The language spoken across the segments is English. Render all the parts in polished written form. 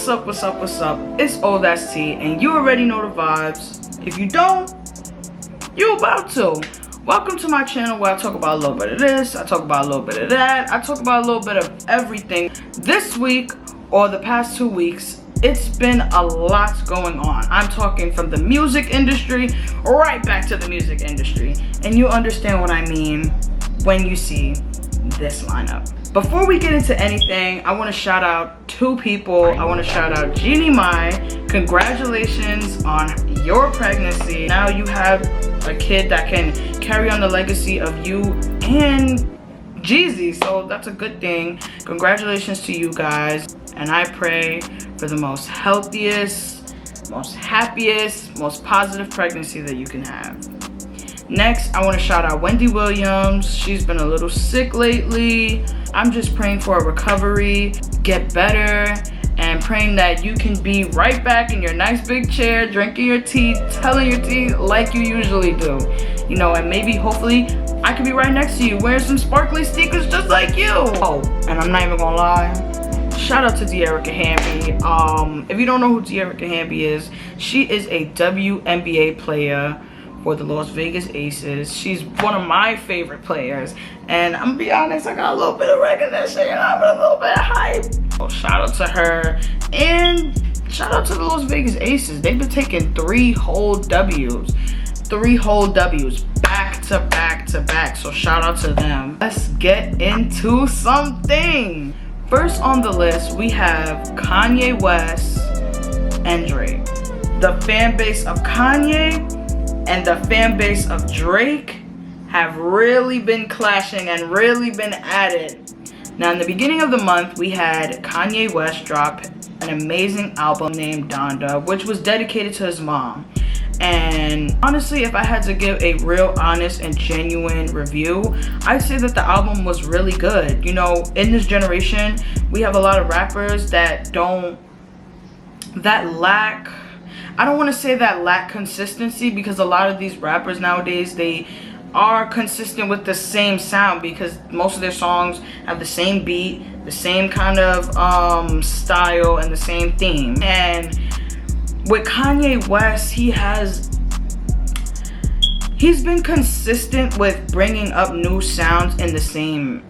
up, what's up, what's up? It's Ohthatsteee, and you already know the vibes. If you don't, you about to. Welcome to my channel where I talk about a little bit of this, I talk about a little bit of that, I talk about a little bit of everything. This week, or the past 2 weeks, it's been a lot going on. I'm talking from the music industry right back to the music industry. And you understand what I mean when you see this lineup. Before we get into anything, I want to shout out 2 people. I want to shout out Nicki Minaj. Congratulations on your pregnancy. Now you have a kid that can carry on the legacy of you and Jeezy, so that's a good thing. Congratulations to you guys, and I pray for the most healthiest, most happiest, most positive pregnancy that you can have. Next, I want to shout out Wendy Williams. She's been a little sick lately. I'm just praying for a recovery, get better, and praying that you can be right back in your nice big chair, drinking your tea, telling your tea like you usually do. You know, and maybe, hopefully, I could be right next to you wearing some sparkly sneakers just like you. Oh, and I'm not even gonna lie. Shout out to De'Erica Hamby. If you don't know who De'Erica Hamby is, she is a WNBA player for the Las Vegas Aces. She's one of my favorite players, and I'm gonna be honest, I got a little bit of recognition and I'm a little bit of hype. So shout out to her, and shout out to the Las Vegas Aces. They've been taking 3 whole W's back to back to back, so shout out to them. Let's get into something. First on the list, we have Kanye West and Drake. The fan base of Kanye and the fan base of Drake have really been clashing and really been at it. Now, in the beginning of the month, we had Kanye West drop an amazing album named Donda, which was dedicated to his mom. And honestly, if I had to give a real honest and genuine review, I'd say that the album was really good. You know, in this generation, we have a lot of rappers that lack, I don't want to say that lack consistency, because a lot of these rappers nowadays, they are consistent with the same sound because most of their songs have the same beat, the same kind of style, and the same theme. And with Kanye West, he's been consistent with bringing up new sounds in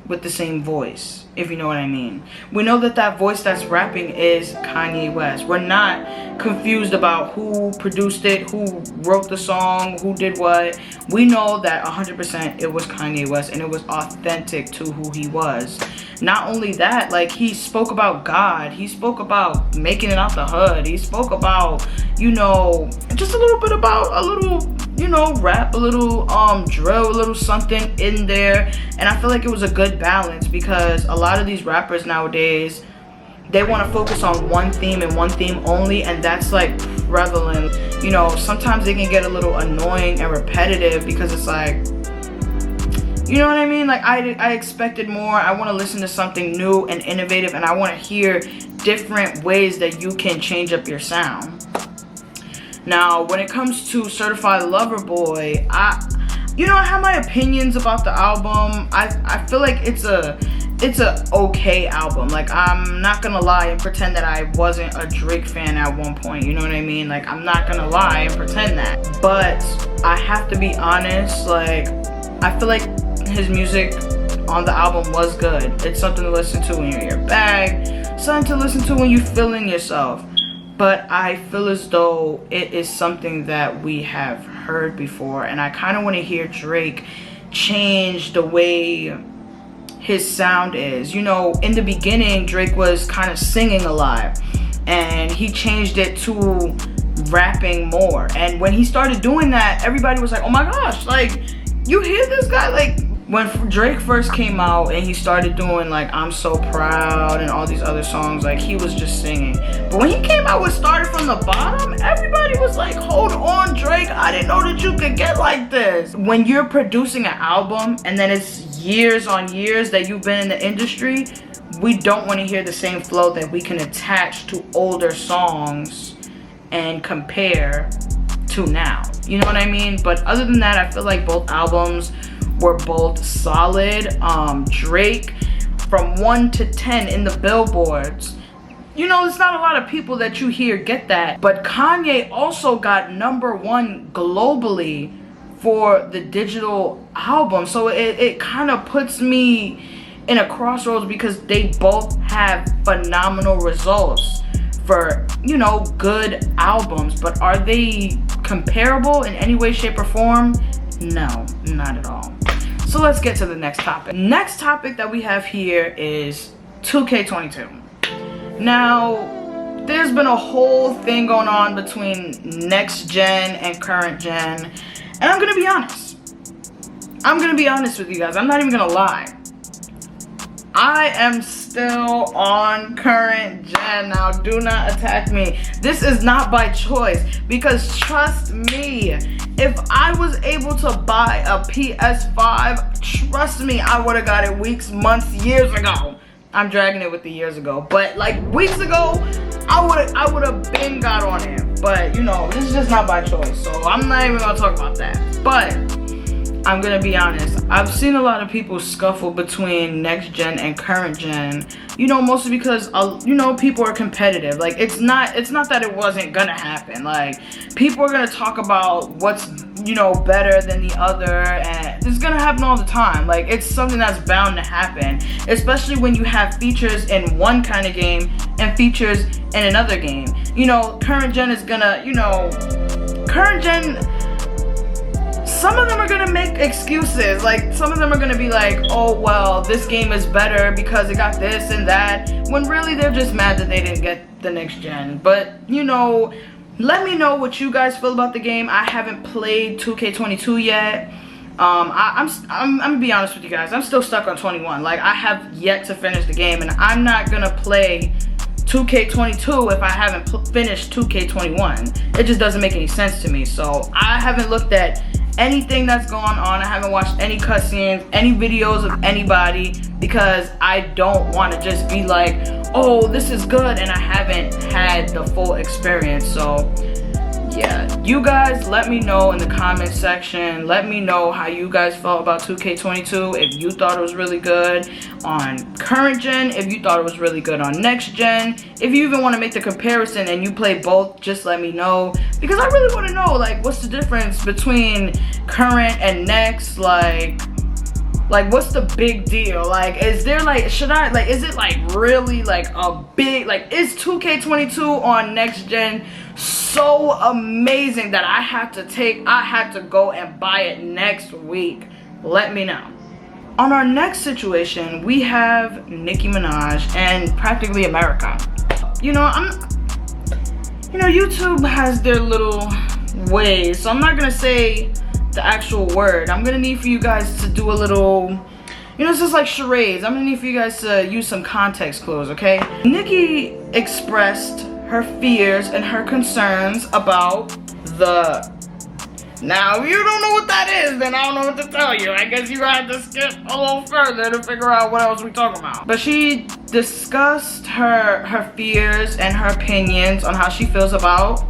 with the same voice, if you know what I mean. We know that voice that's rapping is Kanye West. We're not confused about who produced it, who wrote the song, who did what. We know that 100% it was Kanye West, and it was authentic to who he was. Not only that, like, he spoke about God, he spoke about making it out the hood, he spoke about, you know, just a little bit about a little, you know, rap, a little drill, a little something in there. And I feel like it was a good balance, because a lot of these rappers nowadays, they want to focus on one theme and one theme only, and that's like prevalent. You know, sometimes they can get a little annoying and repetitive, because it's like, you know what I mean? Like, I expected more. I want to listen to something new and innovative, and I want to hear different ways that you can change up your sound. Now, when it comes to Certified Lover Boy, I have my opinions about the album. I feel like it's a okay album. Like, I'm not gonna lie and pretend that I wasn't a Drake fan at one point. You know what I mean? Like, I'm not gonna lie and pretend that. But I have to be honest. Like, I feel like his music on the album was good. It's something to listen to when you're in your bag, something to listen to when you're feeling yourself. But I feel as though it is something that we have heard before, and I kind of want to hear Drake change the way his sound is. You know, in the beginning, Drake was kind of singing a lot, and he changed it to rapping more. And when he started doing that, everybody was like, oh my gosh, like, you hear this guy? Like, when Drake first came out and he started doing like I'm So Proud and all these other songs, like, he was just singing. But when he came out with Started From the Bottom, everybody was like, hold on, Drake, I didn't know that you could get like this. When you're producing an album and then it's years on years that you've been in the industry, we don't want to hear the same flow that we can attach to older songs and compare to now. You know what I mean? But other than that, I feel like both albums were both solid. Drake, from 1 to 10 in the billboards, you know, it's not a lot of people that you hear get that. But Kanye also got #1 globally for the digital album. So it kind of puts me in a crossroads because they both have phenomenal results for, you know, good albums. But are they comparable in any way, shape, or form? No, not at all. So let's get to the next topic. Next topic that we have here is 2K22. Now, there's been a whole thing going on between next gen and current gen. And I'm gonna be honest. I'm gonna be honest with you guys. I'm not even gonna lie. I am still on current gen. Now, do not attack me. This is not by choice, because trust me, if I was able to buy a PS5, trust me, I would have got it weeks, months, years ago. I'm dragging it with the years ago, but like weeks ago, I would have been got on it. But you know, this is just not by choice, so I'm not even gonna talk about that. But I'm gonna be honest, I've seen a lot of people scuffle between next gen and current gen, you know, mostly because, you know, people are competitive. Like, it's not that it wasn't gonna happen. Like, people are gonna talk about what's, you know, better than the other, and it's gonna happen all the time. Like, it's something that's bound to happen, especially when you have features in one kind of game and features in another game. You know, current gen is gonna, you know, current gen, some of them are gonna make excuses. Like, some of them are gonna be like, oh, well, this game is better because it got this and that, when really they're just mad that they didn't get the next gen. But, you know, let me know what you guys feel about the game. I haven't played 2K22 yet. I'm gonna be honest with you guys. I'm still stuck on 21. Like, I have yet to finish the game, and I'm not gonna play 2K22 if I haven't finished 2K21. It just doesn't make any sense to me. So I haven't looked at anything that's going on. I haven't watched any cutscenes, any videos of anybody, because I don't want to just be like, oh, this is good, and I haven't had the full experience. So yeah, you guys let me know in the comment section. Let me know how you guys felt about 2K22. If you thought it was really good on current gen, if you thought it was really good on next gen. If you even want to make the comparison and you play both, just let me know, because I really want to know, like, what's the difference between current and next. Like what's the big deal? Like, is there, like, should I, like, is it like really like a big, like, is 2K22 on next gen so amazing that I have to go and buy it next week? Let me know. On our next situation, we have Nicki Minaj and practically America. You know, YouTube has their little ways, so I'm not gonna say the actual word. I'm gonna need for you guys to do a little, you know, it's just like charades. I'm gonna need for you guys to use some context clues, okay? Nicki expressed her fears and her concerns about the, now if you don't know what that is, then I don't know what to tell you. I guess you had to skip a little further to figure out what else we talking about. But she discussed her fears and her opinions on how she feels about,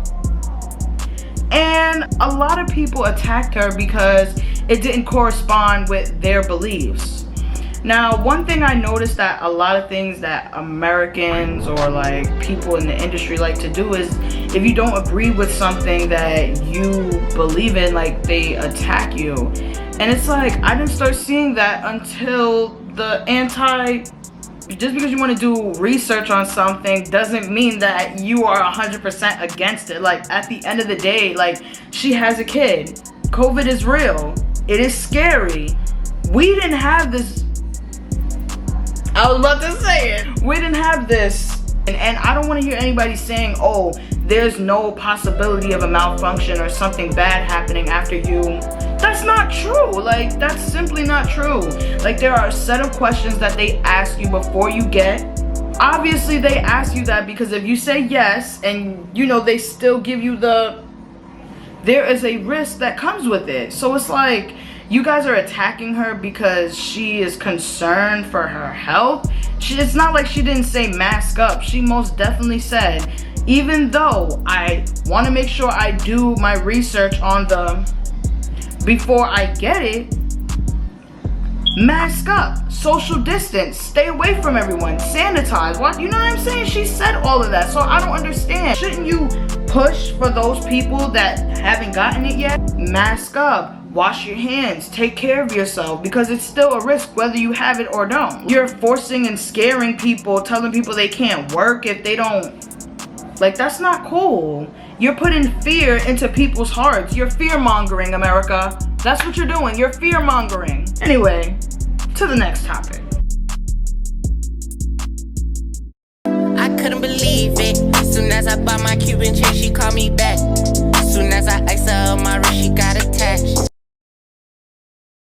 and a lot of people attacked her because it didn't correspond with their beliefs. Now, one thing I noticed that a lot of things that Americans or like people in the industry like to do is, if you don't agree with something that you believe in, like, they attack you. And it's like, I didn't start seeing that until the just because you want to do research on something doesn't mean that you are 100% against it. Like, at the end of the day, like, she has a kid. COVID is real. It is scary. We didn't have this. I was about to say it. We didn't have this. And I don't want to hear anybody saying, oh, there's no possibility of a malfunction or something bad happening after you. That's not true. Like, that's simply not true. Like, there are a set of questions that they ask you before you get. Obviously, they ask you that because if you say yes and, you know, they still give you there is a risk that comes with it. So it's like, you guys are attacking her because she is concerned for her health. It's not like she didn't say mask up. She most definitely said, even though I want to make sure I do my research on before I get it, Mask up, social distance, stay away from everyone, sanitize. What, you know what I'm saying? She said all of that, so I don't understand. Shouldn't you push for those people that haven't gotten it yet? Mask up, wash your hands, take care of yourself, because it's still a risk whether you have it or don't. You're forcing and scaring people, telling people they can't work if they don't. Like, that's not cool. You're putting fear into people's hearts. You're fear-mongering, America. That's what you're doing. You're fear-mongering. Anyway, to the next topic. I couldn't believe it. Soon as I bought my Cuban chick, she called me back.